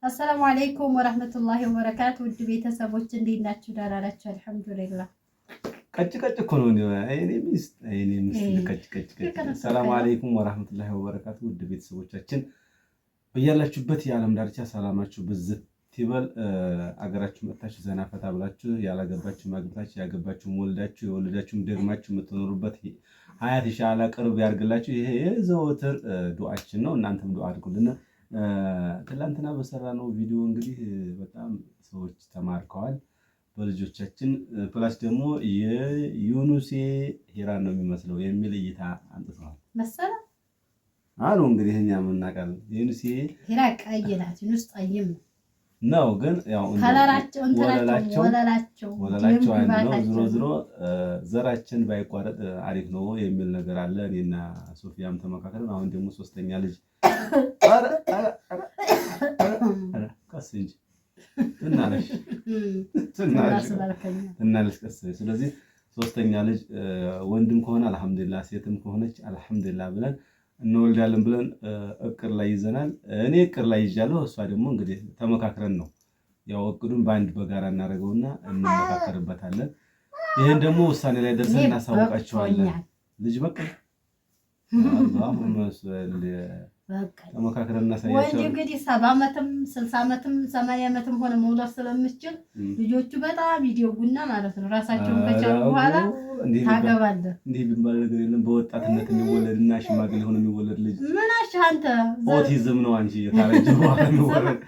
አሰላሙ አለይኩም ወራህመቱላሂ ወበረካቱ። ውድ ቤተሰቦች እንዴት ናችሁ? ደህና ናችሁ? አልሐምዱሊላህ። ቀጭ እኮ ነው አይኔ ሚስት ቀጭ። ሰላም አለይኩም ወራህመቱላሂ ወበረካቱ። ውድ ቤተሰቦቻችን በያላችሁበት የዓለም ዳርቻ ሰላማችሁ ብዝት ይበል። አገራችሁ መጥታችሁ ዘና ፈታ ብላችሁ ያላገባችሁ ማግባታችሁ፣ ያገባችሁ ወልዳችሁ፣ የወለዳችሁም ደግማችሁ የምትኖሩበት ሀያት ኢንሻአላህ ቅርብ ያርግላችሁ። ይሄ የዘወትር ዱዓችን ነው። እናንተም ዱዓ አድርጉልን። ትላንትና በሰራነው ቪዲዮ እንግዲህ በጣም ሰዎች ተማርከዋል በልጆቻችን። ፕላስ ደግሞ የዩኑሴ ሂራን ነው የሚመስለው የሚል እይታ አንጥተዋል መሰለ አሉ። እንግዲህ እኛ የምናውቃለን የዩኑሴ ሂራ ቀይ ናት፣ ዩኑስ ጠይም ነው። ግን ያው ከለራቸው ወለላቸው አንድ ነው። ዝሮ ዘራችን ባይቋረጥ አሪፍ ነው የሚል ነገር አለ። እኔና ሶፊያም ተመካከርን። አሁን ደግሞ ሶስተኛ ልጅ ቀስ እንጂ እናለሽ ቀስ። ስለዚህ ሶስተኛ ልጅ ወንድም ከሆነ አልሐምዱሊላህ፣ ሴትም ከሆነች አልሐምዱሊላህ ብለን እንወልዳለን ብለን እቅር ላይ ይዘናል። እኔ እቅር ላይ ይዣለሁ። እሷ ደግሞ እንግዲህ ተመካክረን ነው ያው እቅዱን በአንድ በጋራ እናደርገውና እንመካከርበታለን። ይሄን ደግሞ ውሳኔ ላይ ደርሰን እናሳውቃቸዋለን። ልጅ በቃ አላሁ መስል ተመካክረን እናሳያቸው። ወንድ እንግዲህ 70 ዓመትም 60 ዓመትም 80 ዓመትም ሆነ መውለድ ስለምትችል ልጆቹ በጣም ይደጉና ማለት ነው ራሳቸውን ከቻሉ በኋላ ታገባለህ። እንዲህ ቢባል ነገር የለም። በወጣትነት የሚወለድና ሽማግሌ ሆኖ የሚወለድ ልጅ ምን አሽ አንተ ኦቲዝም ነው። አንቺ የታረጀ በኋላ የሚወለድ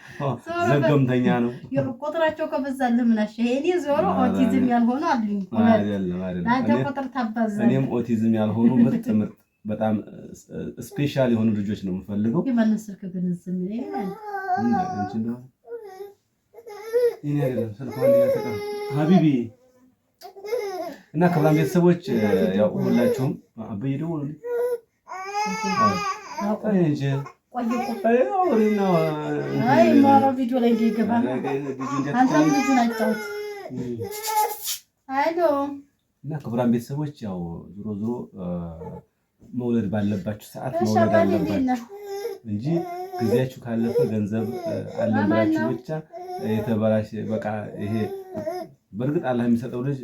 ዘገምተኛ ነው። ቁጥራቸው ከበዛልህ ምን አሽ ይሄኔ ዞሮ ኦቲዝም ያልሆኑ አሉኝ። አይደለም አንተ ቁጥር ታባዛ። እኔም ኦቲዝም ያልሆኑ ምርጥ በጣም ስፔሻል የሆኑ ልጆች ነው የምፈልገው። የማንን ስልክ ግን ዝም ይላል እንዴ? ነው እኔ አይደለም ስልኳን ያተቀም ሀቢቢ እና ከብራም ቤተሰቦች ያው ሁላችሁም አበይ ደውሉ እንጂ አይ ማራ ቪዲዮ ላይ እንዲገባ አንተም ልጁን አጫውት። አይዶ እና ከብራም ቤተሰቦች ያው ዞሮ መውለድ ባለባችሁ ሰዓት መውለድ አለባችሁ እንጂ ጊዜያችሁ ካለፈ ገንዘብ አለን ብላችሁ ብቻ የተበላሽ በቃ ይሄ በእርግጥ አላህ የሚሰጠው ልጅ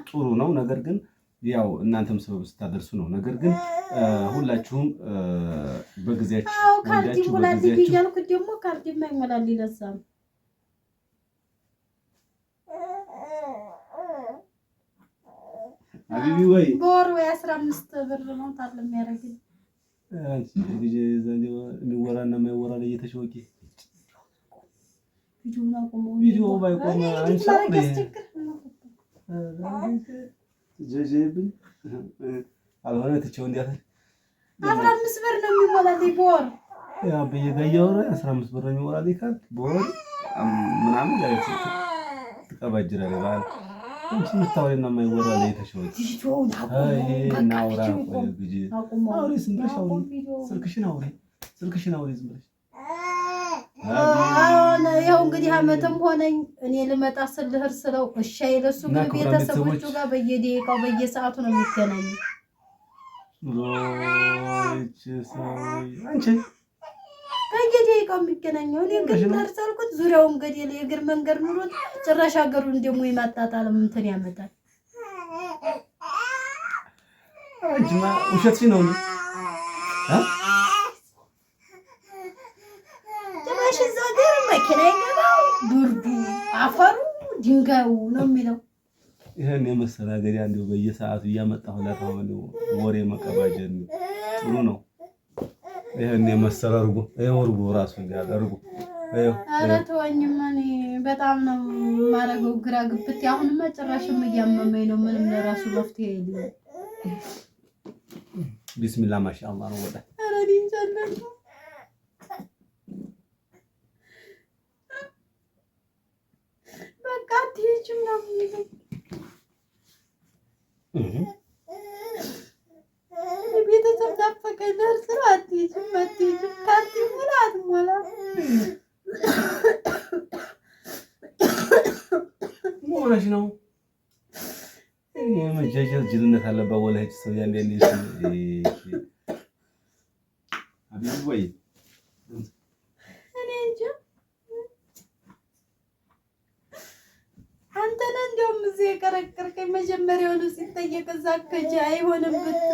ጥሩ ነው። ነገር ግን ያው እናንተም ሰበብ ስታደርሱ ነው። ነገር ግን ሁላችሁም በጊዜያችሁ ወልዳችሁ በጊዜያችሁ ያልኩት ደግሞ ካርድ የማይሞላል ይለዛም አቢቢ ወይ በወር ወይ 15 ብር ነው ታለ የሚያደርግልኝ። አንቺ ልጅ ዘንድ የሚወራና የማይወራ ላይ እየተሸወቂ ቪዲዮ ባይቆም አንቺ ጀጀብኝ አልሆነ ትቼው እንዲያት 15 ብር ነው የሚሞላልኝ በወር። ያ በየጋያው 15 ብር ነው የሚሞላልኝ ካል በወር ምናምን ላይ ተቀባጅራለህ ባል አንቺ ምታወሪና የማይወራ ላይ ተሸወቂ ናውራ ቆይ ግጂ አውሪ ዝም ብለሽ አውሪ ስልክሽን አውሪ ዝም ብለሽ ያው እንግዲህ አመትም ሆነኝ እኔ ልመጣ ስልህር ስለው እሺ አይለሱ ግን ቤተሰቦቹ ጋር በየደቂቃው በየሰዓቱ ነው የሚገናኙ። አንቺ በየደቂቃው የሚገናኘው እኔ ግን ደርሰልኩት ዙሪያው እንግዲህ የእግር መንገድ ኑሮት ጭራሽ ሀገሩን ደግሞ የማጣጣል እንትን ያመጣል። አንቺማ ውሸትሽ ነው እ ጭራሽ እዛ ጋር መኪና ይገባው ብርዱ አፈሩ ድንጋዩ ነው የሚለው። ይሄን የመሰለ ሀገር እንደው በየሰዓቱ እያመጣሁ ለታወሉ ወሬ መቀባጀት ጥሩ ነው። ይሄን የመሰለ እርጎ ራሱ ጋር እርጎ ኧረ ተወኝማ እኔ በጣም ነው የማደርገው ግራ ግብት። አሁንማ ጭራሽም እያመመኝ ነው። ምንም ለራሱ መፍትሄ የለም። ቢስሚላህ ማሻአላህ ነው ወጣ ኧረ ዲንጀነን በቃ ትይጅም ነው የሚለው ቤተሰብ ናፈቀኝ። ደርሰህ አትሄጂም ካርድ ሙላ አትሞላ ሞላሽ ነው የመጃጃል ጅልነት አለበት። ወላሂ ሰው ያንዴ አቢብ ወይ እኔ እንጂ አንተ ነህ እንደውም እዚህ የቀረቀርከኝ መጀመሪያውኑ ሲጠየቅ እዛ ከጂ አይሆንም ብትል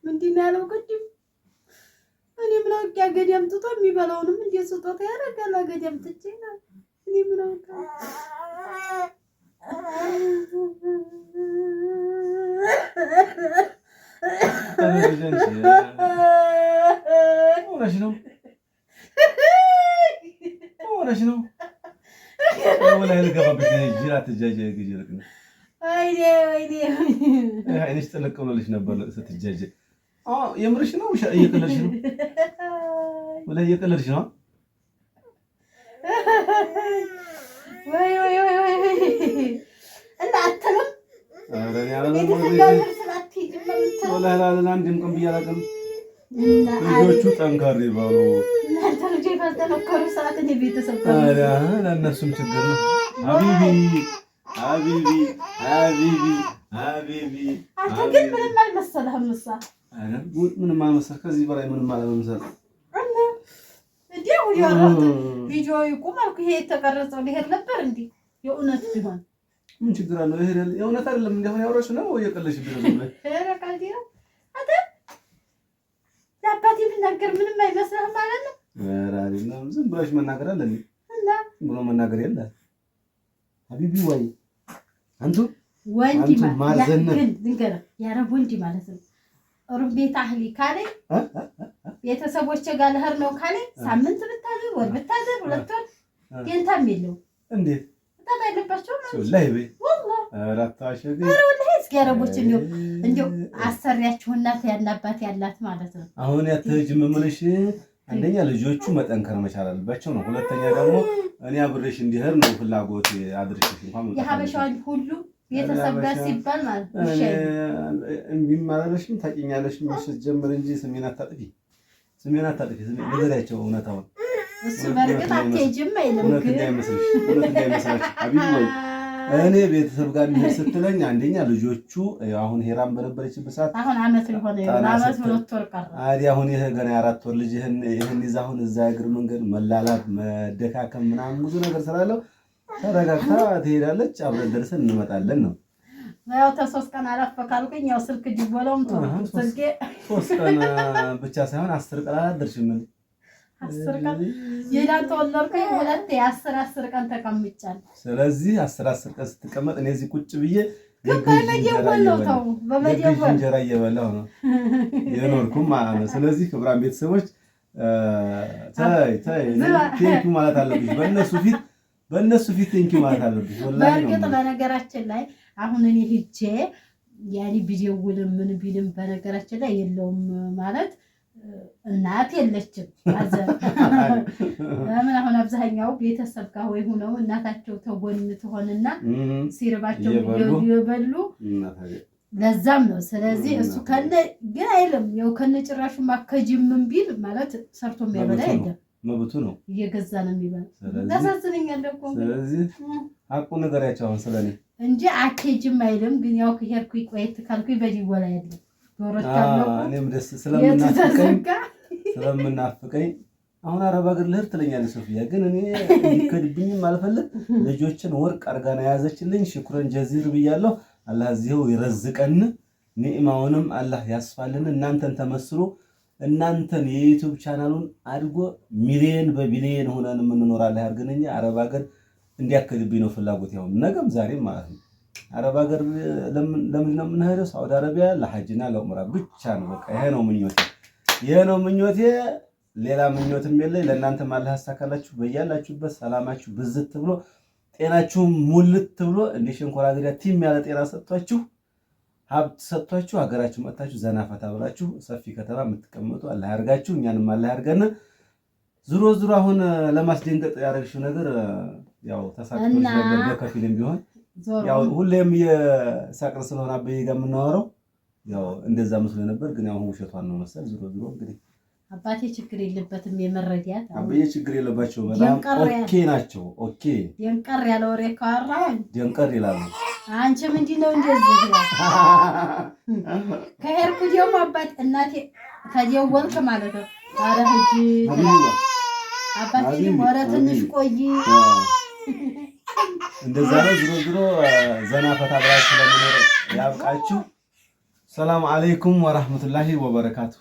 ምንድን ነው ያለው ቅድም? እኔ ምን አውቄ አገዴ አምጥቶ የሚበላውንም እንደ ስጦታ ያደርጋል። አገዴ አምጥቼ ነው እኔ ምን አውቄ አይነሽ ጥልቅ ብሎልሽ ነበር ስትጃጀ። የምርሽ ነው? እየቀለድሽ ነው? ወላሂ እየቀለድሽ ነው? ወይ እና አትልም? ኧረ እኔ አላለም። ወላሂ አንድም ቀን ብዬሽ አላውቅም። ልጆቹ ጠንካራ ይባሉ። እናንተ ልጅ ባልተመከሩ ሰዓት እኔ ቤተሰብ ለእነሱም ችግር ነው። ሀቢቢ አንተ ግን ምንም አልመሰለህም። እሷ ምንም አልመሰል። ከዚህ በላይ ምንም አለመምሰል እና እንዲያው ቪዲዮ ይቁም አልኩ። ይሄ የተቀረጸው ሊሄድ ነበር እንዴ? የእውነት ቢሆን ምን ችግር አለው? ይሄ የእውነት አይደለም። እንዴ አሁን ያወራሽ ነው እየቀለድሽብኝ ነው? ቀልድ ነው። አንተ ለአባቴ ብናገር ምንም አይመስልህም ማለት ነው? ኧረ አይደለም። ዝም ብለሽ መናገር አለ እንዴ? እና ብሎ መናገር የለ ሀቢቢ ወይ አንቱ ወንዲ ማለት ግን ድንገር ያረብ ወንዲ ማለት ነው። ሩቤት አህሊ ካለኝ ቤተሰቦቼ ጋር ልሄድ ነው ካለኝ ሳምንት ብታድር ወር ብታድር 2 ወር ደንታም የለውም። እንዴት በጣም አይለባቸው ነው ወላሂ በይ ወላሂ አራታሽግ ወላሂ እስኪ ያረቦች እንደው አሰሪያችሁ እናት ያናባት ያላት ማለት ነው። አሁን ያተጅም ምምልሽ አንደኛ ልጆቹ መጠንከር መቻል አለባቸው ነው። ሁለተኛ ደግሞ እኔ አብሬሽ እንዲሄድ ነው ፍላጎት አድርሽሽ እንኳን የሀበሻውን ሁሉ ቤተሰብ ጋር ሲባል ማለት ነው። እምቢም አላለሽም ታውቂኛለሽ ስትጀምር እንጂ ስሜን አታጥፊ ንገሪያቸው እውነታውን። እሱ በእርግጥ አትሄጂም አይልም ግን እንዳይመስልሽ ሀቢብ ወይ እኔ ቤተሰብ ጋር እንሂድ ስትለኝ አንደኛ ልጆቹ አሁን ሄራም በነበረችበት ሰዓት አሁን አመት ሊሆነ አመት 2 ወር ቀረ። አሁን ይሄ ገና 4 ወር ልጅ ይሄን ይዛ አሁን እዛ እግር መንገድ መላላት መደካከም ምናምን ብዙ ነገር ስላለው ተረጋግታ ትሄዳለች። አብረን ደርሰን እንመጣለን ነው። ያው ተሶስት ቀን አለፈ ካልኩኝ ያው ስልክ ዲቦላውም ስልኬ 3 ቀን ብቻ ሳይሆን 10 ቀን አላደርሽም። 10 ቀን የዳን ተወለድኩኝ 10 ቀን ተቀምጫለሁ። ስለዚህ 10 ቀን ስትቀመጥ እኔ እዚህ ቁጭ ብዬ እንጀራ እየበላሁ ነው የኖርኩም ማለት ነው። ስለዚህ ክቡራን ቤተሰቦች ታይ ቴንኪው ማለት አለብሽ በእነሱ ፊት ቴንኪው ማለት አለብሽ። በእርግጥ በነገራችን ላይ አሁን እኔ ሂጄ ያኔ ቢደውልም ምን ቢልም በነገራችን ላይ የለውም ማለት እናት የለችም። ለምን አሁን አብዛኛው ቤተሰብ ጋር ወይ ሆነው እናታቸው ተጎን ትሆንና ሲርባቸው ይበሉ ለዛም ነው። ስለዚህ እሱ ከነ ግን አይልም ያው ከነ ጭራሹ ማከጅም ቢል ማለት ሰርቶ የሚያበላ አይደለም መብቱ ነው። እየገዛ ነው የሚበላ። ታሳዝነኛል እኮ ስለዚህ አቁ ነገራቸው አሁን ስለኔ እንጂ አኬጅም አይልም። ግን ያው ከሄድኩኝ ቆየት ካልኩኝ በዲወላ አይደለም እኔም ደስ ስለምናፍቀኝ አሁን አረብ ሀገር ልሄድ ትለኛለች ሶፊያ። ግን እኔ እንዲከድብኝም አልፈልግ። ልጆችን ወርቅ አርጋና ያዘችልኝ ሽኩረን ጀዚር ብያለሁ። አላህ እዚሁ ይረዝቀን፣ ኒዕማውንም አላህ ያስፋልን። እናንተን ተመስሎ እናንተን የዩቲዩብ ቻናሉን አድጎ ሚሊየን በቢሊየን ሆነን የምንኖር አላህ ያርገንኛ። አረብ ሀገር እንዲያከድብኝ ነው ፍላጎት ያው ነገም ዛሬም ማለት ነው። አረብ ሀገር ለምን ነው የምንሄደው? ሳውዲ አረቢያ ለሐጅና ለዑምራ ብቻ ነው። በቃ ይሄ ነው ምኞቴ። ሌላ ምኞትም የለኝ። ለእናንተም አላህ ያሳካላችሁ። በያላችሁበት ሰላማችሁ ብዝት ብሎ ጤናችሁ ሙልት ብሎ እንደ ሸንኮራ አገዳ ቲም ያለ ጤና ሰጥቷችሁ ሀብት ሰጥቷችሁ ሀገራችሁ መጥታችሁ ዘና ፈታ ብላችሁ ሰፊ ከተማ የምትቀመጡ አላህ ያርጋችሁ። እኛንም አላህ ያርገን። ዙሮ አሁን ለማስደንገጥ ያደረግሽው ነገር ያው ተሳክቶልሽ ነበር በከፊልም ቢሆን ያው ሁሌም የሳቅር ስለሆነ አበይ ጋር የምናወራው ያው እንደዛ መስሎ ነበር ግን ያው ውሸቷን ነው መሰል ዞሮ እንግዲህ አባቴ ችግር የለበትም የመረዳት አባዬ ችግር የለባቸው በጣም ኦኬ ናቸው ኦኬ ደንቀር ያለ ወሬ ካወራን ደንቀር ይላሉ አንቺ ምንድነው እንደዚህ ከሄድኩ ደግሞ አባት እናቴ ከደወልክ ማለት ነው ኧረ ሂጂ አባቴ ወረ ትንሽ ቆይ እንደዛ ነው ዞሮ ዘና ፈታ ብላችሁ ለመኖር ያብቃችሁ ሰላም አለይኩም ወራህመቱላሂ ወበረካቱ